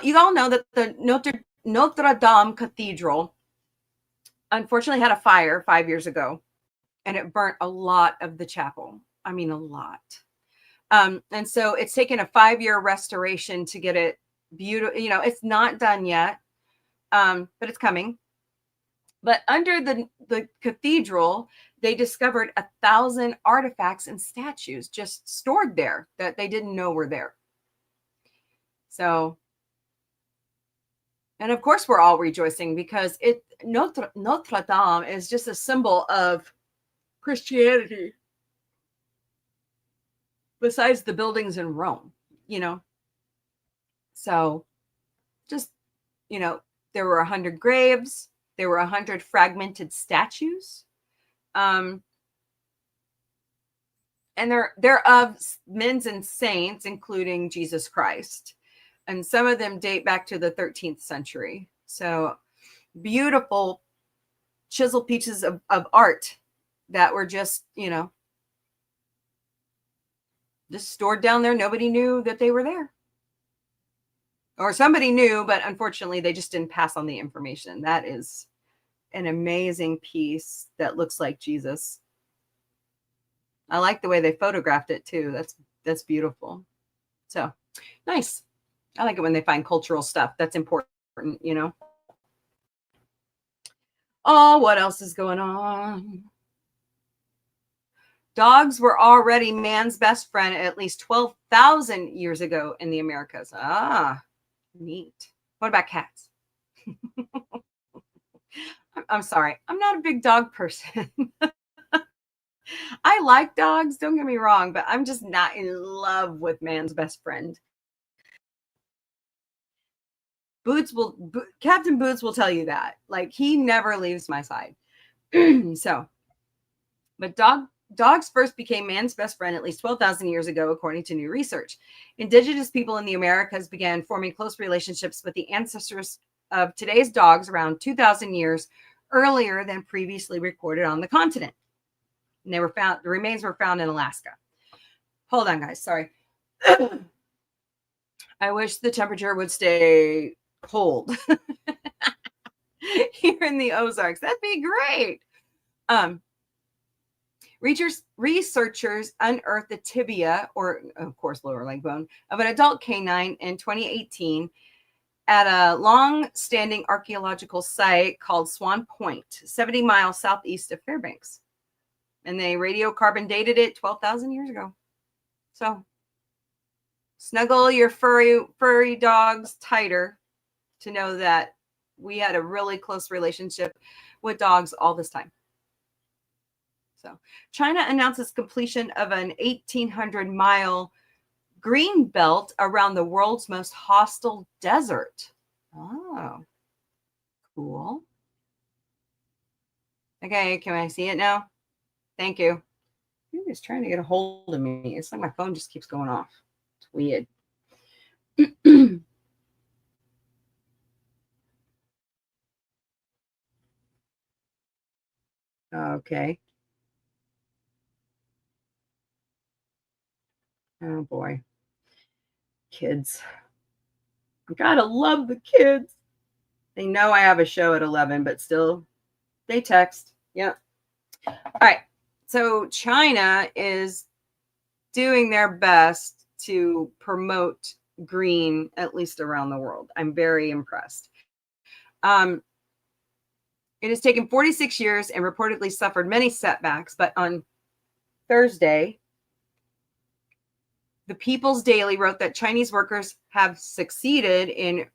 you all know that the Notre Dame Cathedral unfortunately had a fire 5 years ago, and it burnt a lot of the chapel. I mean, a lot. And so it's taken a 5-year restoration to get it beautiful. You know, it's not done yet, but it's coming. But under the cathedral, they discovered 1,000 artifacts and statues just stored there that they didn't know were there. So, and of course, we're all rejoicing because Notre Dame is just a symbol of Christianity. Besides the buildings in Rome, you know. So, just, you know, there were 100 graves. There were 100 fragmented statues. And they're of men and saints, including Jesus Christ. And some of them date back to the 13th century. So beautiful chiseled pieces of art that were just, you know, just stored down there. Nobody knew that they were there. Or somebody knew, but unfortunately they just didn't pass on the information. That is an amazing piece that looks like Jesus. I like the way they photographed it too. That's beautiful. So nice. I like it when they find cultural stuff. That's important, you know. Oh, what else is going on? Dogs were already man's best friend at least 12,000 years ago in the Americas. Ah, neat. What about cats? I'm sorry. I'm not a big dog person. I like dogs, don't get me wrong, but I'm just not in love with man's best friend. Captain Boots will tell you that. Like, he never leaves my side. So, but dogs first became man's best friend at least 12,000 years ago, according to new research. Indigenous people in the Americas began forming close relationships with the ancestors of today's dogs around 2,000 years earlier than previously recorded on the continent. And the remains were found in Alaska. Hold on, guys. Sorry. I wish the temperature would stay cold here in the Ozarks. That'd be great. Researchers unearthed the tibia, or of course lower leg bone, of an adult canine in 2018 at a long-standing archaeological site called Swan Point, 70 miles southeast of Fairbanks. And they radiocarbon dated it 12,000 years ago. So snuggle your furry dogs tighter to know that we had a really close relationship with dogs all this time. So China announces completion of an 1,800-mile green belt around the world's most hostile desert. Oh, cool. Okay, can I see it now? Thank you. He's trying to get a hold of me. It's like my phone just keeps going off. It's weird. Okay. Oh boy. Kids. I gotta love the kids. They know I have a show at 11, but still they text. Yep. All right. So China is doing their best to promote green, at least around the world. I'm very impressed. It has taken 46 years and reportedly suffered many setbacks, but on Thursday, the People's Daily wrote that Chinese workers have succeeded in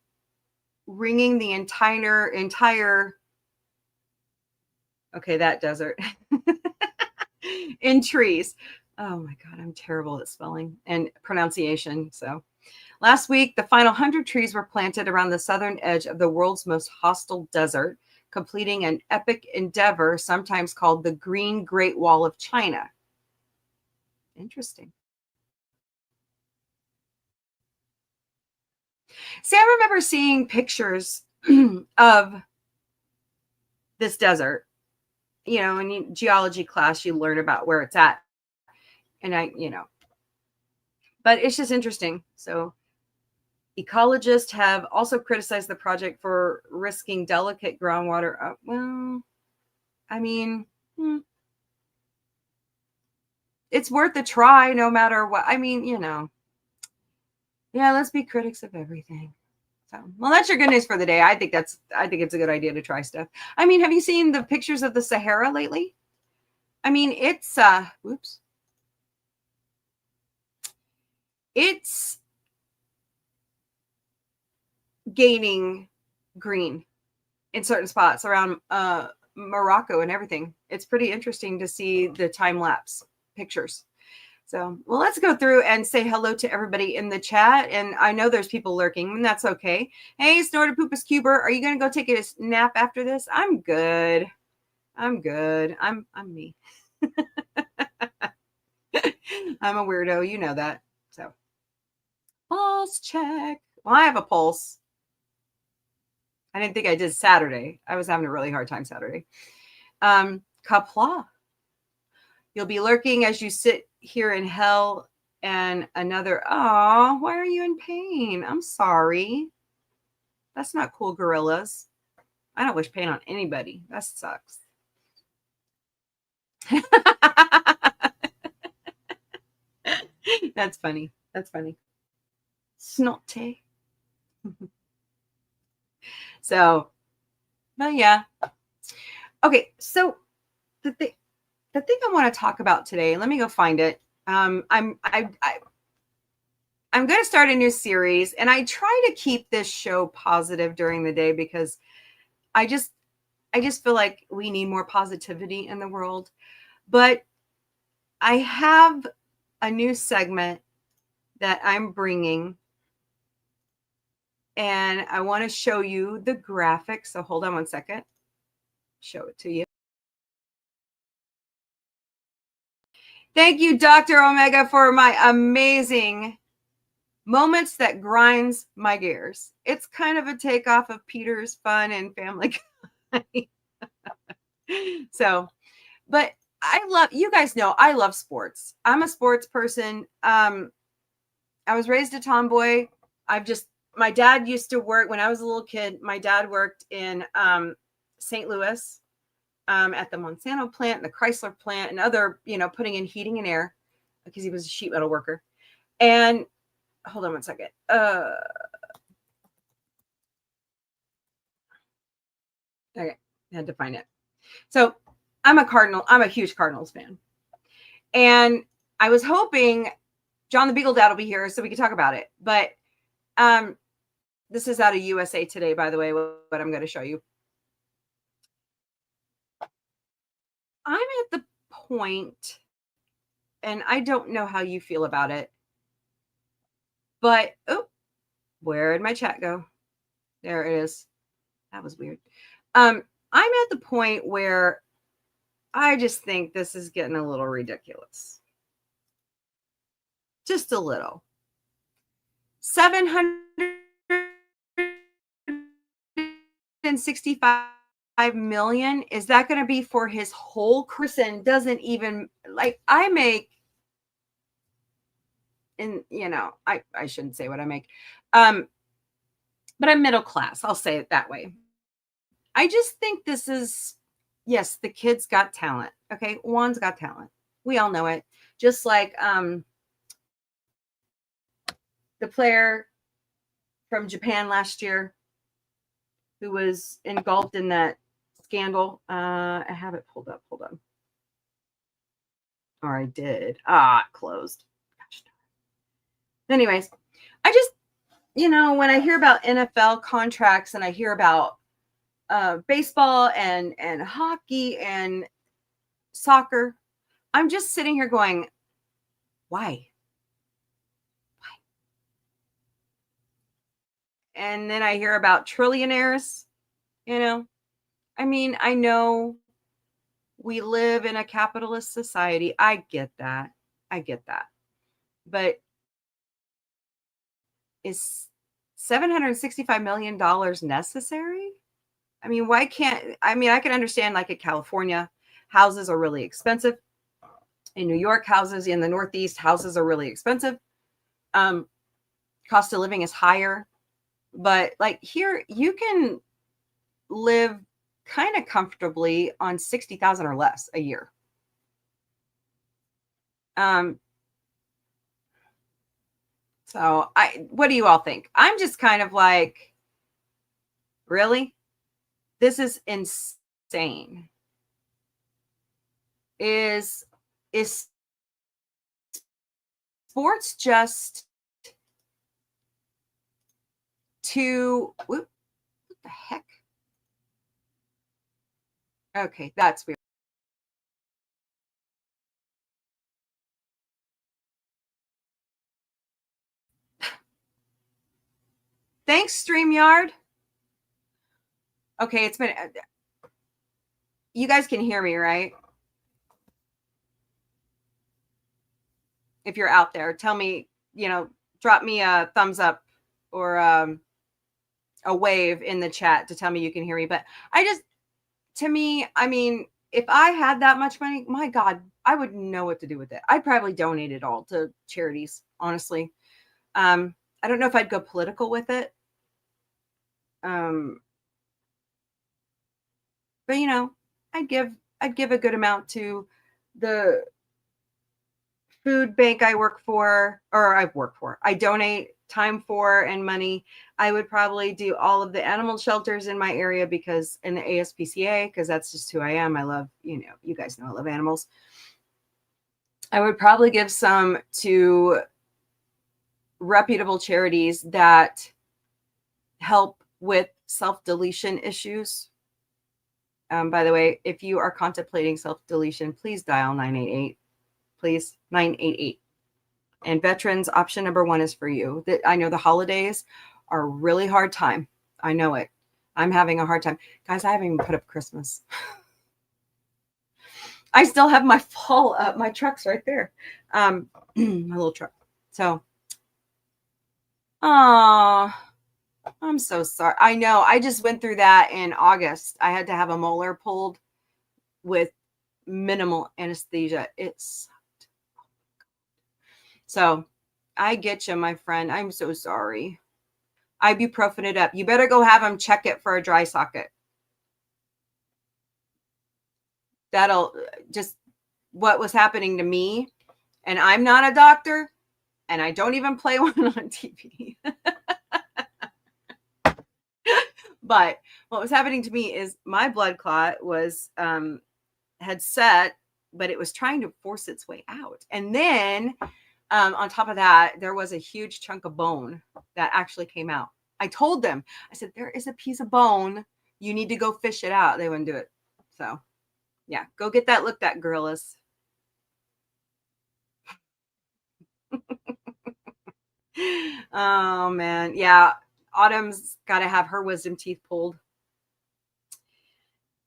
ringing the entire that desert in trees. Oh my God, I'm terrible at spelling and pronunciation. So last week, the final 100 trees were planted around the southern edge of the world's most hostile desert, completing an epic endeavor, sometimes called the Green Great Wall of China. Interesting. See, I remember seeing pictures of this desert. You know, in geology class, you learn about where it's at. And but it's just interesting. So Ecologists have also criticized the project for risking delicate groundwater. Well, I mean, it's worth a try no matter what. I mean, yeah, let's be critics of everything. So, well, that's your good news for the day. I think it's a good idea to try stuff. I mean, have you seen the pictures of the Sahara lately? I mean, it's it's gaining green in certain spots around Morocco and everything. It's pretty interesting to see the time lapse pictures. So, well, let's go through and say hello to everybody in the chat. And I know there's people lurking, and that's okay. Hey, Snorted Poopus Cuber, are you going to go take a nap after this? I'm good. I'm me. I'm a weirdo. You know that. So, pulse check. Well, I have a pulse. I didn't think I did Saturday. I was having a really hard time Saturday. Kapla. You'll be lurking as you sit here in hell and another. Oh, why are you in pain? I'm sorry. That's not cool, gorillas. I don't wish pain on anybody. That sucks. That's funny. That's funny. Snotty. So, well, yeah. Okay, so the thing I want to talk about today, let me go find it. I'm going to start a new series, and I try to keep this show positive during the day because I just feel like we need more positivity in the world. But I have a new segment that I'm bringing, and I want to show you the graphics. So hold on one second. Show it to you. Thank you, Dr. Omega, for my amazing moments that grinds my gears. It's kind of a takeoff of Peter's Fun and Family Guy. So, but you guys know, I love sports. I'm a sports person. I was raised a tomboy. My dad used to work when I was a little kid. My dad worked in St. Louis at the Monsanto plant and the Chrysler plant and other, putting in heating and air because he was a sheet metal worker. And hold on one second. Okay, I had to find it. So I'm a huge Cardinals fan. And I was hoping John the Beagle Dad will be here so we can talk about it. But this is out of USA Today, by the way, what I'm going to show you. I'm at the point, and I don't know how you feel about it, but where did my chat go? There it is. That was weird. I'm at the point where I just think this is getting a little ridiculous. Just a little. 765 million. Is that going to be for his whole person? Doesn't even I make, and I shouldn't say what I make. But I'm middle class. I'll say it that way. I just think this is, yes, the kid's got talent. Okay. Juan's got talent. We all know it. Just like the player from Japan last year who was engulfed in that scandal. I have it pulled up. Hold on. Or I did. It closed. Gosh. Anyways, I just, when I hear about NFL contracts and I hear about baseball and hockey and soccer, I'm just sitting here going, why? And then I hear about trillionaires, I mean, I know we live in a capitalist society. I get that. But is $765 million necessary? I mean, I can understand like in California, houses are really expensive. In New York, houses in the Northeast, houses are really expensive. cost of living is higher. But like here, you can live kind of comfortably on 60,000 or less a year. So what do you all think? I'm just kind of like, really? This is insane. Is sports just what the heck? Okay, that's weird. Thanks, StreamYard. Okay, it's been. You guys can hear me, right? If you're out there, tell me, drop me a thumbs up or a wave in the chat to tell me you can hear me. But to me, I mean, if I had that much money, my God, I wouldn't know what to do with it. I'd probably donate it all to charities, honestly. I don't know if I'd go political with it. But I'd give a good amount to the food bank I donate time for and money. I would probably do all of the animal shelters in my area because in the ASPCA, because that's just who I am. I love, you guys know I love animals. I would probably give some to reputable charities that help with self-deletion issues. By the way, if you are contemplating self-deletion, please dial 988. Please, 988. And veterans, option number 1 is for you. I know the holidays are a really hard time. I know it. I'm having a hard time. Guys, I haven't even put up Christmas. I still have my fall up. My truck's right there. My little truck. So, I'm so sorry. I know. I just went through that in August. I had to have a molar pulled with minimal anesthesia. It sucked. So I get you, my friend. I'm so sorry. Ibuprofen it up. You better go have them check it for a dry socket. That'll just what was happening to me. And I'm not a doctor, and I don't even play one on TV. But what was happening to me is my blood clot was had set, but it was trying to force its way out. And then on top of that, there was a huge chunk of bone that actually came out. I told them, I said, there is a piece of bone. You need to go fish it out. They wouldn't do it. So yeah, go get that looked at, gorillas. Oh man. Yeah. Autumn's got to have her wisdom teeth pulled.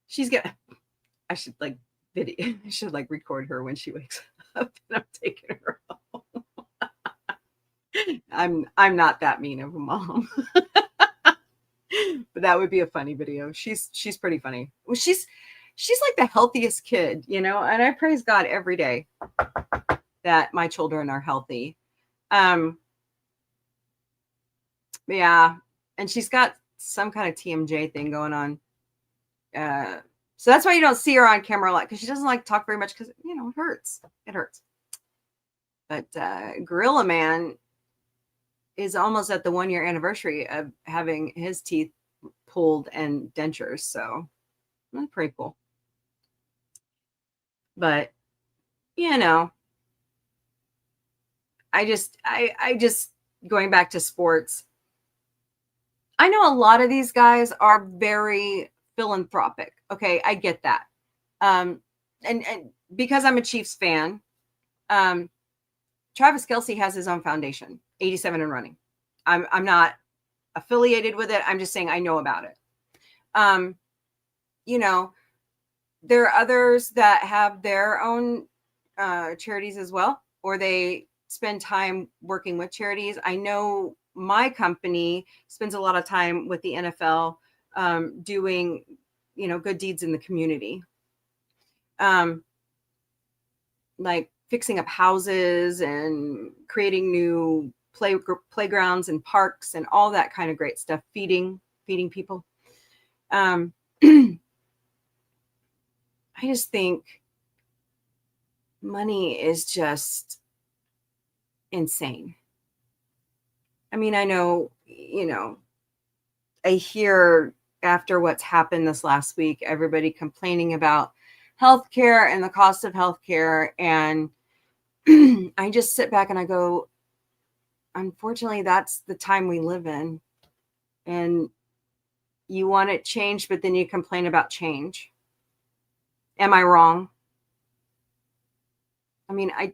She's gonna, I should record her when she wakes up and I'm taking her home. I'm not that mean of a mom. But that would be a funny video. She's pretty funny. Well, she's like the healthiest kid, and I praise God every day that my children are healthy. Yeah, and she's got some kind of TMJ thing going on. So that's why you don't see her on camera a lot, because she doesn't like to talk very much, because it hurts. It hurts. But Gorilla Man is almost at the 1-year anniversary of having his teeth pulled and dentures. So that's pretty cool. But I just going back to sports. I know a lot of these guys are very philanthropic. Okay, I get that. And because I'm a Chiefs fan, Travis Kelce has his own foundation, 87 and running. I'm not affiliated with it. I'm just saying I know about it. There are others that have their own charities as well, or they spend time working with charities. I know my company spends a lot of time with the NFL doing, good deeds in the community. Like fixing up houses and creating new playgrounds and parks and all that kind of great stuff, feeding people. I just think money is just insane. I mean, I know, I hear after what's happened this last week, everybody complaining about healthcare and the cost of healthcare. And I just sit back and I go, unfortunately, that's the time we live in. And you want it changed, but then you complain about change. Am I wrong? I mean, I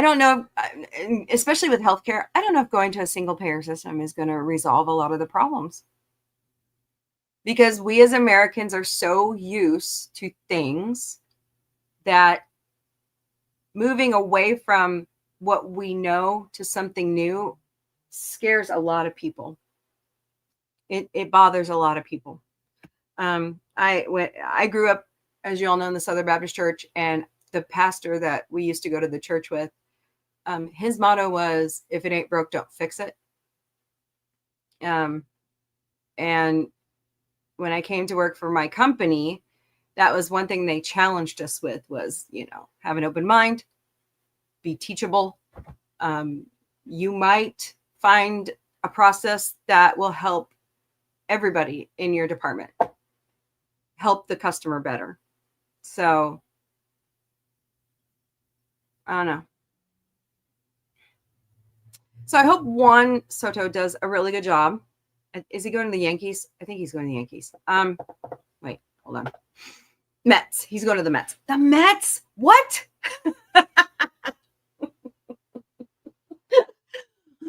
don't know, especially with healthcare, I don't know if going to a single payer system is going to resolve a lot of the problems. Because we as Americans are so used to things that moving away from what we know to something new scares a lot of people. It bothers a lot of people. I grew up, as you all know, in the Southern Baptist Church, and the pastor that we used to go to the church with, his motto was, if it ain't broke, don't fix it. And when I came to work for my company, that was one thing they challenged us with was, have an open mind, be teachable. You might find a process that will help everybody in your department, help the customer better. So, I don't know. So I hope Juan Soto does a really good job. Is he going to the Yankees? I think he's going to the Yankees. Wait, hold on. Mets. He's going to the Mets. The Mets? What?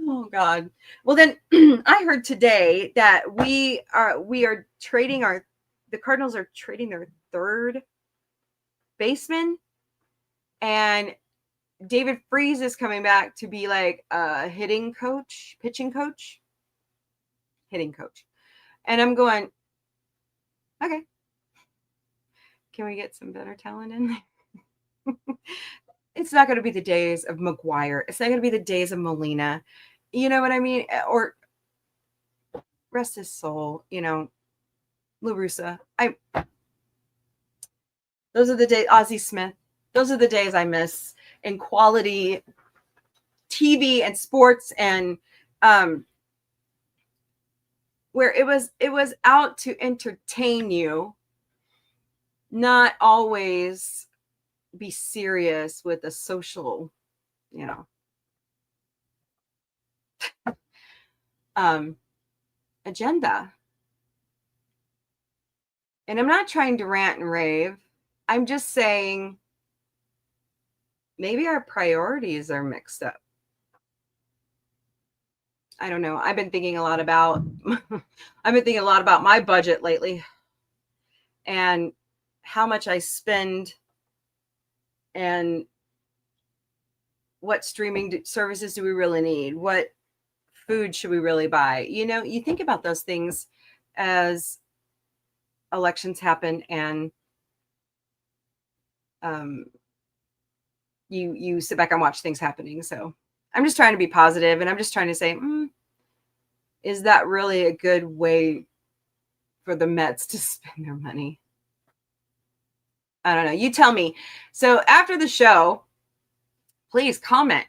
Oh God. Well, then I heard today that we are trading the Cardinals are trading their third baseman, and David Freese is coming back to be like a pitching coach. And I'm going, okay, can we get some better talent in there? It's not going to be the days of McGuire. It's not going to be the days of Molina. You know what I mean? Or rest his soul, La Russa. Those are the days, Ozzie Smith. Those are the days I miss in quality TV and sports, and where it was out to entertain you, not always be serious with a social, agenda. And I'm not trying to rant and rave. I'm just saying maybe our priorities are mixed up. I don't know. I've been thinking a lot about my budget lately and how much I spend and what streaming services do we really need? What food should we really buy? You think about those things as elections happen, and you sit back and watch things happening. So I'm just trying to be positive, and I'm just trying to say, is that really a good way for the Mets to spend their money? I don't know. You tell me. So after the show, please comment,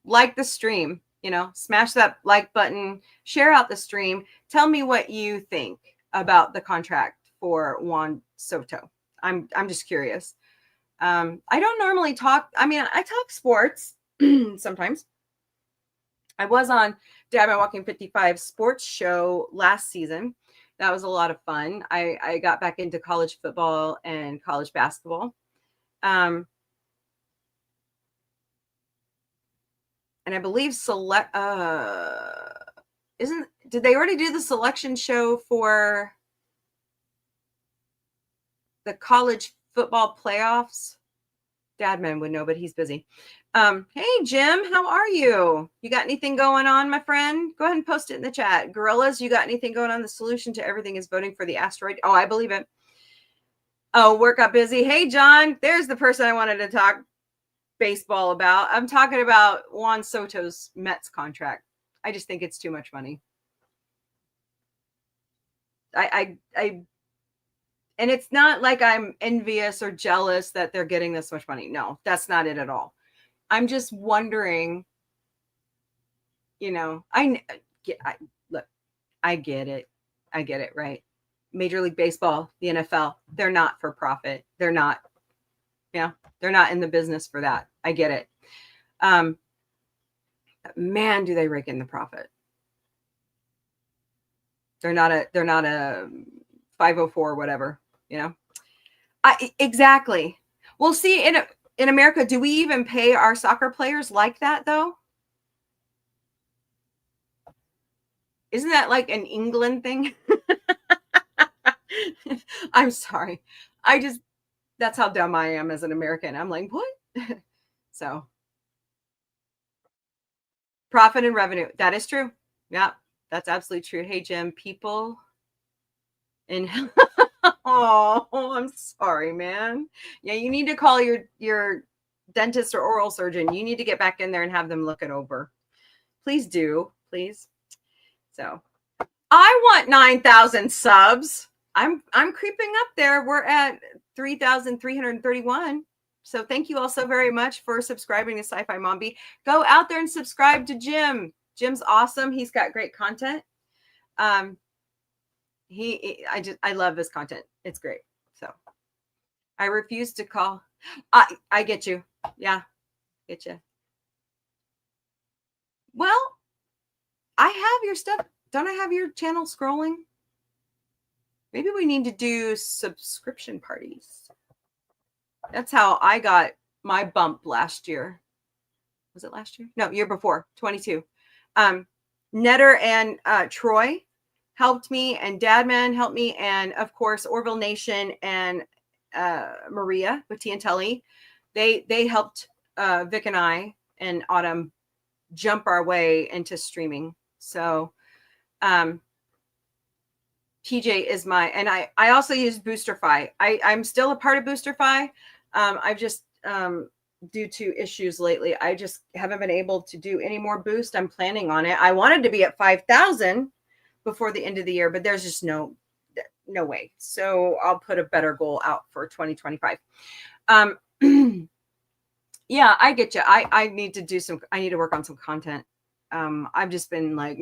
like the stream, smash that like button, share out the stream. Tell me what you think about the contract for Juan Soto. I'm just curious. I don't normally talk. I mean, I talk sports sometimes. I was on Dad My Walking 55 sports show last season. That was a lot of fun. I got back into college football and college basketball. And I believe did they already do the selection show for the college football playoffs? Dadman would know, but he's busy. Hey Jim, how are you? You got anything going on, my friend? Go ahead and post it in the chat. Gorillas, you got anything going on? The solution to everything is voting for the asteroid. Oh, I believe it. Oh, work got busy. Hey, John, there's the person I wanted to talk baseball about. I'm talking about Juan Soto's Mets contract. I just think it's too much money. I and it's not like I'm envious or jealous that they're getting this much money. No, that's not it at all. I'm just wondering, look, I get it. I get it, right? Major League Baseball, the NFL, they're not for profit. They're not, they're not in the business for that. I get it. Man, do they rake in the profit. They're not a 504 whatever, exactly. Well, see, in America, do we even pay our soccer players like that though? Isn't that like an England thing? I'm sorry. That's how dumb I am as an American. I'm like, what? So profit and revenue. That is true. Yeah, that's absolutely true. Hey, Jim, people in oh, I'm sorry, man. Yeah, you need to call your dentist or oral surgeon. You need to get back in there and have them look it over. Please do, please. So I want 9,000 subs. I'm creeping up there. We're at 3,331. So thank you all so very much for subscribing to Sci-Fi Mombie. Go out there and subscribe to Jim. Jim's awesome. He's got great content. I love this content. It's great. So I refuse to call. I get you. Yeah, get you. Well, I have your stuff. Don't I have your channel scrolling? Maybe we need to do subscription parties. That's how I got my bump last year. Was it last year? No, year before, 22. Netter and Troy helped me, and Dadman helped me, and of course Orville Nation and Maria with Tiantelli. They helped Vic and I and Autumn jump our way into streaming. So TJ is and I also use Boosterfy. I'm still a part of Boosterfy. I've just due to issues lately, I just haven't been able to do any more boost. I'm planning on it. I wanted to be at 5,000 before the end of the year, but there's just no way. So I'll put a better goal out for 2025. Yeah, I get you. I need to work on some content. I've just been like,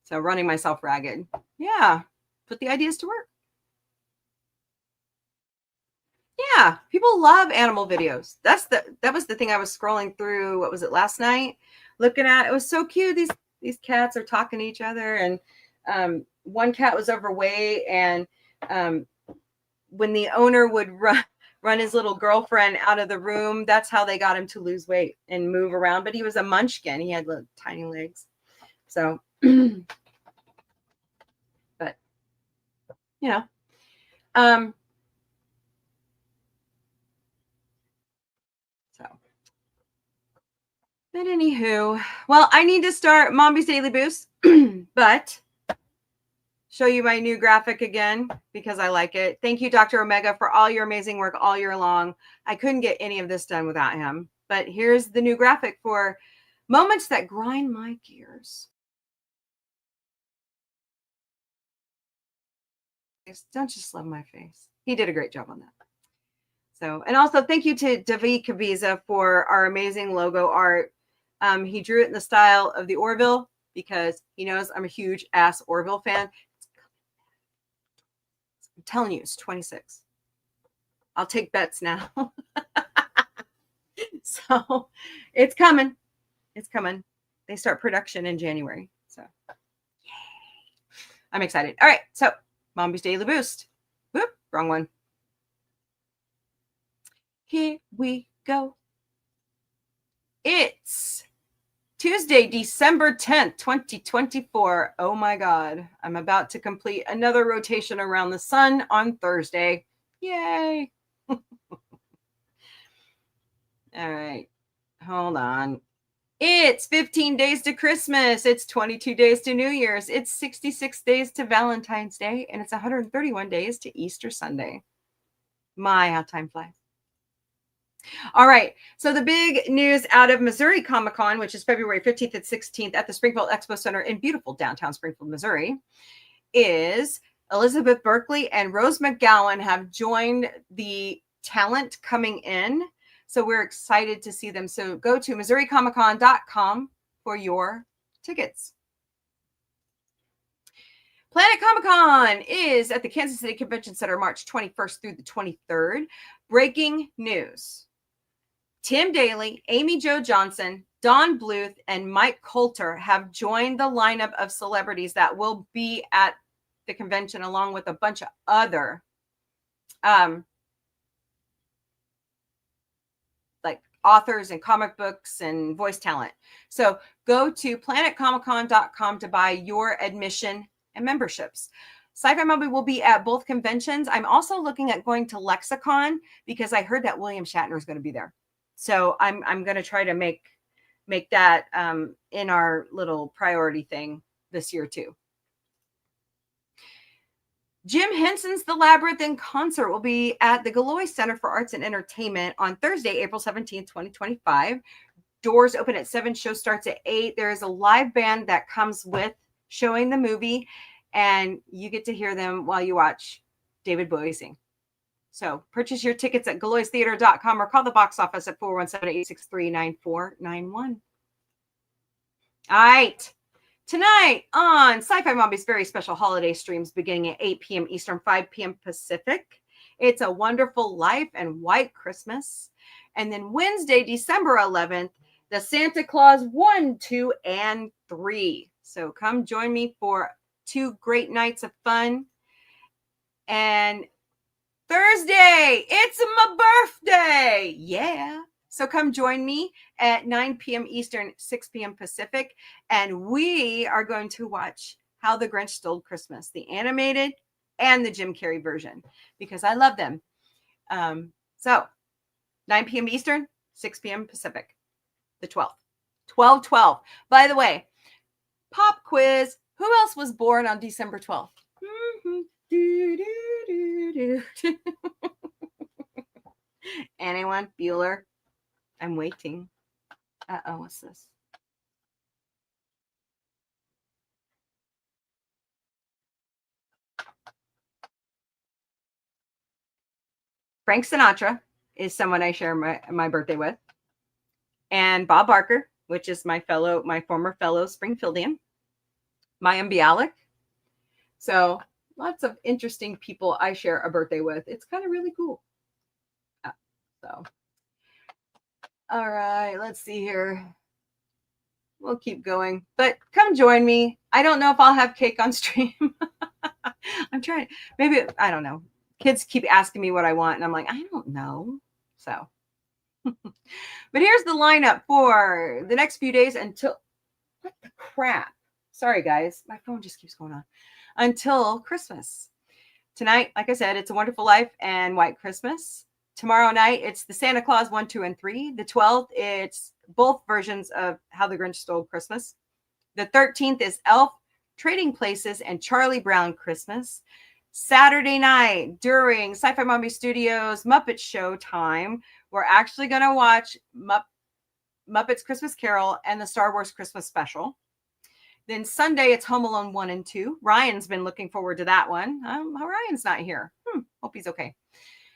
so running myself ragged. Yeah. Put the ideas to work. Yeah, people love animal videos. That was the thing I was scrolling through. What was it, last night? Looking at it was so cute. These cats are talking to each other, and one cat was overweight, and when the owner would run his little girlfriend out of the room, that's how they got him to lose weight and move around. But he was a munchkin. He had little tiny legs. So, but but anywho, well, I need to start Mombie's Daily Boost, but show you my new graphic again because I like it. Thank you, Dr. Omega, for all your amazing work all year long. I couldn't get any of this done without him, but here's the new graphic for moments that grind my gears. Don't just love my face. He did a great job on that. So, and also thank you to David Kaviza for our amazing logo art. He drew it in the style of the Orville because he knows I'm a huge ass Orville fan. I'm telling you, it's 26. I'll take bets now. So it's coming. It's coming. They start production in January. So yay. I'm excited. All right. So Mombie's Daily Boost. Whoop, wrong one. Here we go. It's Tuesday, December 10th, 2024. Oh my God. I'm about to complete another rotation around the sun on Thursday. Yay. All right. Hold on. It's 15 days to Christmas. It's 22 days to New Year's. It's 66 days to Valentine's Day. And it's 131 days to Easter Sunday. My, how time flies. All right. So the big news out of Missouri Comic-Con, which is February 15th and 16th at the Springfield Expo Center in beautiful downtown Springfield, Missouri, is Elizabeth Berkley and Rose McGowan have joined the talent coming in. So we're excited to see them. So go to MissouriComicCon.com for your tickets. Planet Comic-Con is at the Kansas City Convention Center March 21st through the 23rd. Breaking news. Tim Daly, Amy Jo Johnson, Don Bluth, and Mike Coulter have joined the lineup of celebrities that will be at the convention, along with a bunch of other like authors and comic books and voice talent. So go to planetcomiccon.com to buy your admission and memberships. Sci-Fi Mombie will be at both conventions. I'm also looking at going to Lexicon because I heard that William Shatner is going to be there. So I'm going to try to make that in our little priority thing this year too. Jim Henson's The Labyrinth in concert will be at the Gallois Center for Arts and Entertainment on Thursday, April 17th, 2025. Doors open at 7, show starts at 8. There is a live band that comes with showing the movie, and you get to hear them while you watch David Bowie sing. So purchase your tickets at galloistheater.com or call the box office at 417-863-9491. All right. Tonight on Sci-Fi Mombie's very special holiday streams beginning at 8 p.m. Eastern, 5 p.m. Pacific. It's A Wonderful Life and White Christmas. And then Wednesday, December 11th, the Santa Claus 1, 2, and 3. So come join me for 2 great nights of fun. And Thursday, it's my birthday. Yeah. So come join me at 9 p.m. Eastern, 6 p.m. Pacific. And we are going to watch How the Grinch Stole Christmas, the animated and the Jim Carrey version, because I love them. So 9 p.m. Eastern, 6 p.m. Pacific, the 12th. 12/12. By the way, pop quiz. Who else was born on December 12th? Anyone? Bueller? I'm waiting. Uh-oh, what's this? Frank Sinatra is someone I share my birthday with. And Bob Barker, which is my former fellow Springfieldian. Mayim Bialik. So lots of interesting people I share a birthday with. It's kind of really cool. So, all right, let's see here. We'll keep going, but come join me. I don't know if I'll have cake on stream. I'm trying. Maybe, I don't know. Kids keep asking me what I want, and I'm like, I don't know. So, but here's the lineup for the next few days until, what the crap? Sorry, guys. My phone just keeps going on. Until Christmas. Tonight, like I said, It's a Wonderful Life and White Christmas. Tomorrow night, it's the Santa Claus 1, 2, and 3. The 12th, it's both versions of How the Grinch Stole Christmas. The 13th is Elf, Trading Places, and Charlie Brown Christmas. Saturday night, during Sci-Fi Mombie Studios Muppet Show time, we're actually going to watch Muppets Christmas Carol and the Star Wars Christmas Special. Then Sunday, it's Home Alone 1 and 2. Ryan's been looking forward to that one. Ryan's not here. Hope he's okay.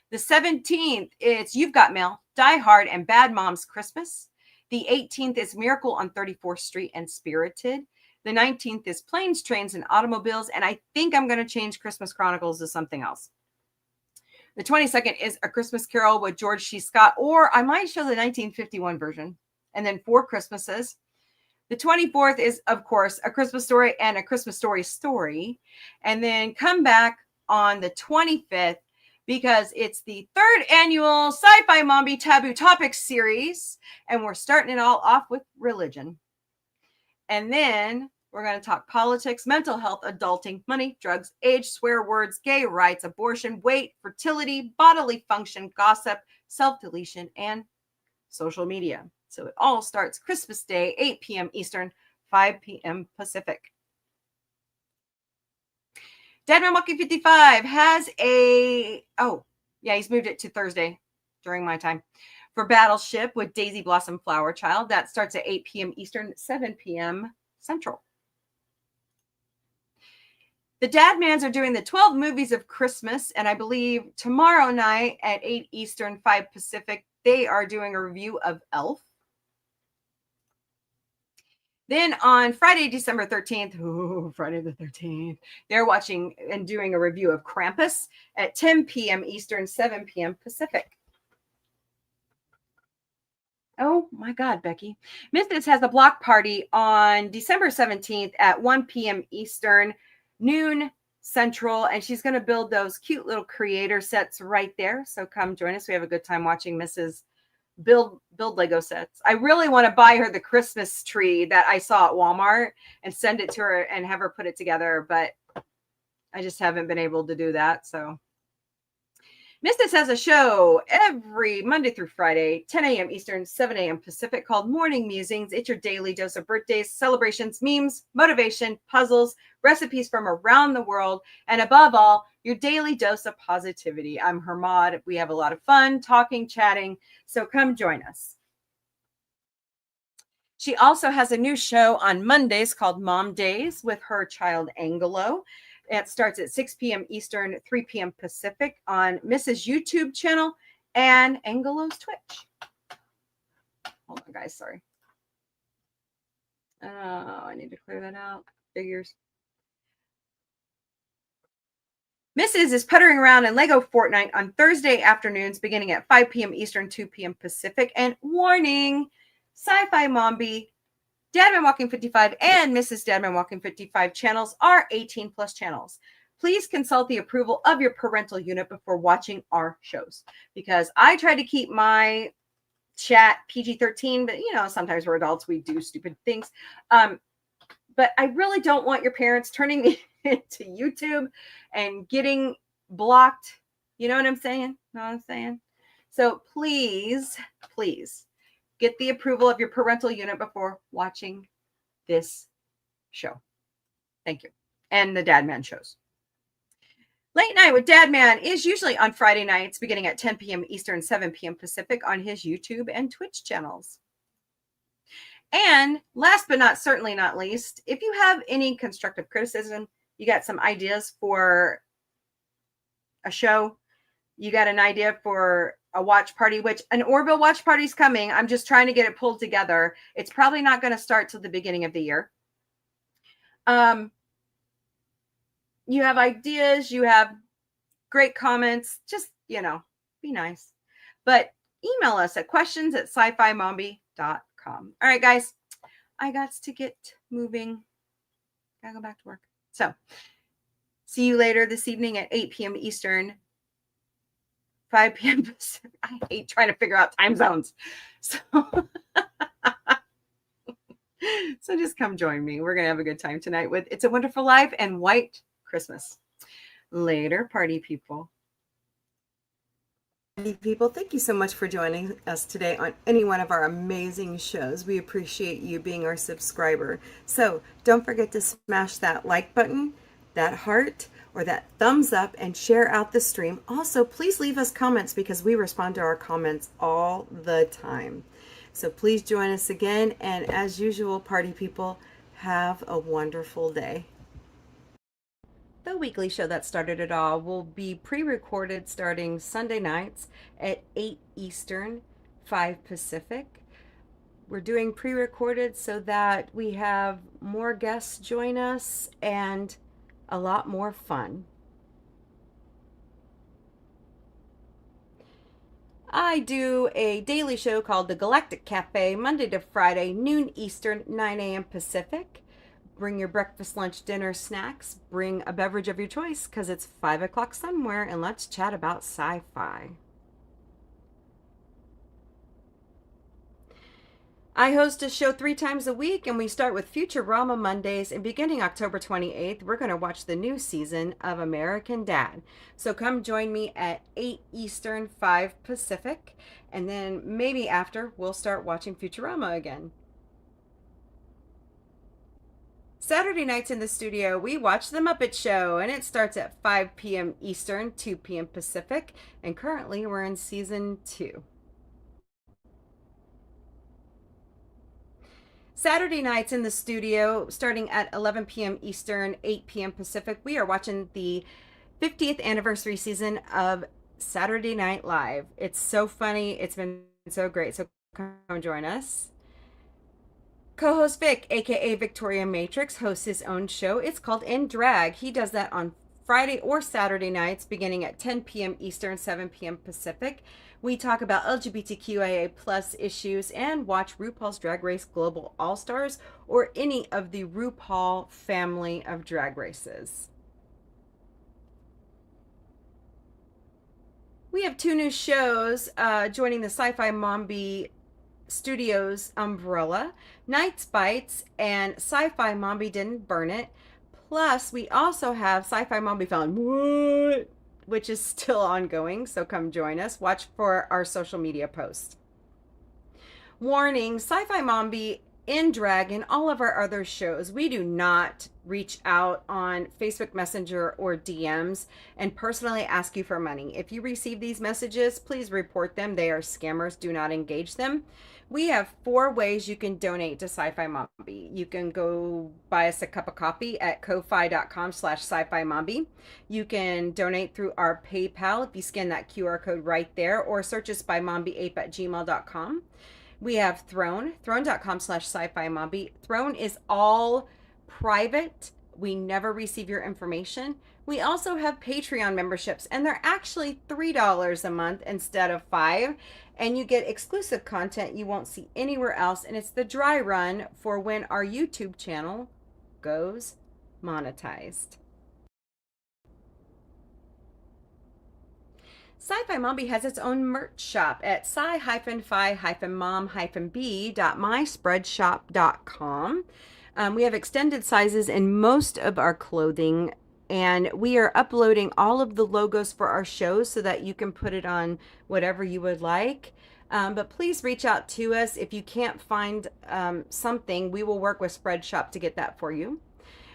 The 17th, it's You've Got Mail, Die Hard, and Bad Moms Christmas. The 18th is Miracle on 34th Street and Spirited. The 19th is Planes, Trains, and Automobiles. And I think I'm going to change Christmas Chronicles to something else. The 22nd is A Christmas Carol with George C. Scott, or I might show the 1951 version. And then 4 Christmases. The 24th is, of course, A Christmas Story and A Christmas Story Story. And then come back on the 25th because it's the 3rd annual Sci-Fi Mombie Taboo Topics series. And we're starting it all off with religion. And then we're going to talk politics, mental health, adulting, money, drugs, age, swear words, gay rights, abortion, weight, fertility, bodily function, gossip, self-deletion, and social media. So it all starts Christmas Day, 8 p.m. Eastern, 5 p.m. Pacific. Deadman Monkey 55 has a, Yeah, he's moved it to Thursday during my time. For Battleship with Daisy Blossom Flower Child, that starts at 8 p.m. Eastern, 7 p.m. Central. The Dadmans are doing the 12 movies of Christmas, and I believe tomorrow night at 8 Eastern, 5 Pacific, they are doing a review of Elf. Then on Friday, December 13th, Friday the 13th, they're watching and doing a review of Krampus at 10 p.m. Eastern, 7 p.m. Pacific. Oh my God, Becky. Misfits has a block party on December 17th at 1 p.m. Eastern, noon Central, and she's going to build those cute little creator sets right there. So come join us. We have a good time watching Mrs. build Lego sets. I really want to buy her the Christmas tree that I saw at Walmart and send it to her and have her put it together, but I just haven't been able to do that. So Misfits has a show every Monday through Friday, 10 a.m. Eastern, 7 a.m. Pacific, called Morning Musings. It's your daily dose of birthdays, celebrations, memes, motivation, puzzles, recipes from around the world, and above all, your daily dose of positivity. I'm her mod. We have a lot of fun talking, chatting, so come join us. She also has a new show on Mondays called Mom Days with her child Angelo. It starts at 6 p.m. Eastern, 3 p.m. Pacific on Mrs. YouTube channel and Angelo's Twitch. Hold on, guys. Sorry. Oh, I need to clear that out. Figures. Mrs. is puttering around in Lego Fortnite on Thursday afternoons beginning at 5 p.m. Eastern, 2 p.m. Pacific. And warning, Sci-Fi Mombie, Dadman Walking 55 and Mrs. Dadman Walking 55 channels are 18 plus channels. Please consult the approval of your parental unit before watching our shows, because I try to keep my chat PG-13, but you know, sometimes we're adults, we do stupid things. But I really don't want your parents turning me into YouTube and getting blocked. You know what I'm saying? Know what I'm saying? So please, please, get the approval of your parental unit before watching this show. Thank you. And the Dadman shows. Late Night with Dadman is usually on Friday nights beginning at 10 p.m. Eastern, 7 p.m. Pacific on his YouTube and Twitch channels. And last but not certainly not least, if you have any constructive criticism, you got some ideas for a show, you got an idea for a watch party, which an Orville watch party is coming. I'm just trying to get it pulled together. It's probably not going to start till the beginning of the year. You have ideas, you have great comments, just, you know, be nice. But email us at questions@scifimombie.com. All right, guys, I got to get moving. Gotta go back to work. So see you later this evening at 8 p.m. Eastern, 5 p.m. Pacific. I hate trying to figure out time zones. So, so just come join me. We're going to have a good time tonight with It's a Wonderful Life and White Christmas. Later, party people. People, thank you so much for joining us today on any one of our amazing shows. We appreciate you being our subscriber. So don't forget to smash that like button, that heart, or that thumbs up, and share out the stream. Also, please leave us comments because we respond to our comments all the time. So please join us again. And as usual, party people, have a wonderful day. The weekly show that started it all will be pre-recorded starting Sunday nights at 8 Eastern, 5 Pacific. We're doing pre-recorded so that we have more guests join us and a lot more fun. I do a daily show called the Galactic Café, Monday to Friday, noon Eastern, 9 a.m. Pacific. Bring your breakfast, lunch, dinner, snacks. Bring a beverage of your choice because it's 5 o'clock somewhere, and let's chat about sci-fi. I host a show 3 times a week, and we start with Futurama Mondays, and beginning October 28th, we're going to watch the new season of American Dad. So come join me at 8 Eastern, 5 Pacific, and then maybe after, we'll start watching Futurama again. Saturday nights in the studio, we watch The Muppet Show, and it starts at 5 p.m. Eastern, 2 p.m. Pacific, and currently we're in season 2. Saturday nights in the studio, starting at 11 p.m. Eastern, 8 p.m. Pacific, we are watching the 50th anniversary season of Saturday Night Live. It's so funny. It's been so great. So come join us. Co-host Vic, aka Victoria Matrix, hosts his own show. It's called In Drag. He does that on Friday or Saturday nights beginning at 10 p.m. Eastern, 7 p.m. Pacific. We talk about LGBTQIA plus issues and watch RuPaul's Drag Race Global All-Stars or any of the RuPaul family of drag races. We have 2 new shows joining the Sci-Fi Mombie Studios umbrella, Night's Bites and Sci-Fi Mombie Didn't Burn It. Plus, we also have Sci-Fi Mombie Found What, which is still ongoing, so come join us. Watch for our social media posts. Warning, Sci-Fi Mombie, In Drag, and all of our other shows, we do not reach out on Facebook Messenger or DMs and personally ask you for money. If you receive these messages, please report them. They are scammers. Do not engage them. We have 4 ways you can donate to Sci-Fi Mombie. You can go buy us a cup of coffee at ko-fi.com/sci-fi mombie. You can donate through our PayPal if you scan that QR code right there, or search us by mombieape@gmail.com. We have Throne, throne.com/sci-fi mombie. Throne is all private. We never receive your information. We also have Patreon memberships, and they're actually $3 a month instead of $5. And you get exclusive content you won't see anywhere else. And it's the dry run for when our YouTube channel goes monetized. Sci-Fi Mombie has its own merch shop at sci-fi-mom-b.myspreadshop.com. We have extended sizes in most of our clothing, and we are uploading all of the logos for our shows so that you can put it on whatever you would like. But please reach out to us. If you can't find something, we will work with Spreadshop to get that for you.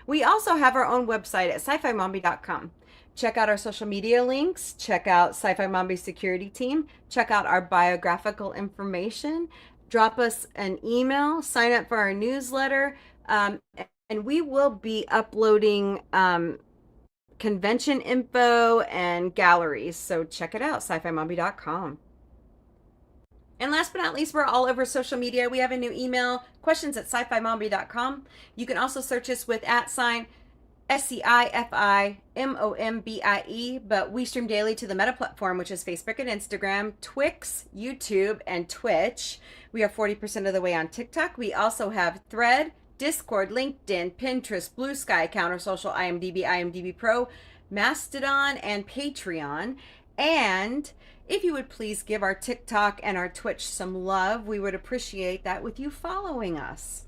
We also have our own website at sci-fi-mombie.com. Check out our social media links. Check out Sci-Fi Mombie security team. Check out our biographical information. Drop us an email. Sign up for our newsletter. And we will be uploading convention info and galleries. So check it out, sci-fi-mombie.com. And last but not least, we're all over social media. We have a new email, questions@sci-fi-mombie.com. You can also search us with @ SCIFIMOMBIE, but we stream daily to the Meta platform, which is Facebook and Instagram, Twix, YouTube, and Twitch. We are 40% of the way on TikTok. We also have Thread, Discord, LinkedIn, Pinterest, Blue Sky, Counter Social, IMDb, IMDb Pro, Mastodon, and Patreon. And if you would please give our TikTok and our Twitch some love, we would appreciate that with you following us.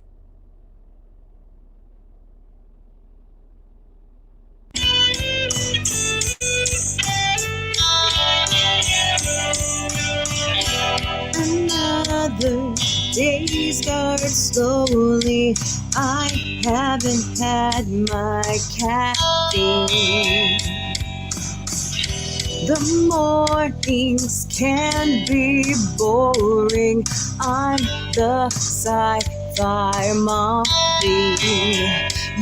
Another day starts slowly. I haven't had my caffeine. The mornings can be boring. I'm the sci-fi mombie.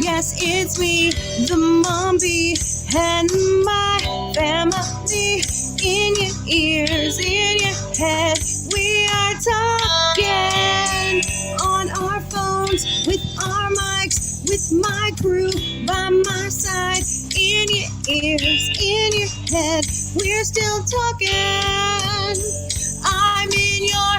Yes, it's me, the mombie, and my family. In your ears, in your head, we are talking on our phones, with our mics, with my crew by my side. In your ears, in your head, we're still talking. I'm in your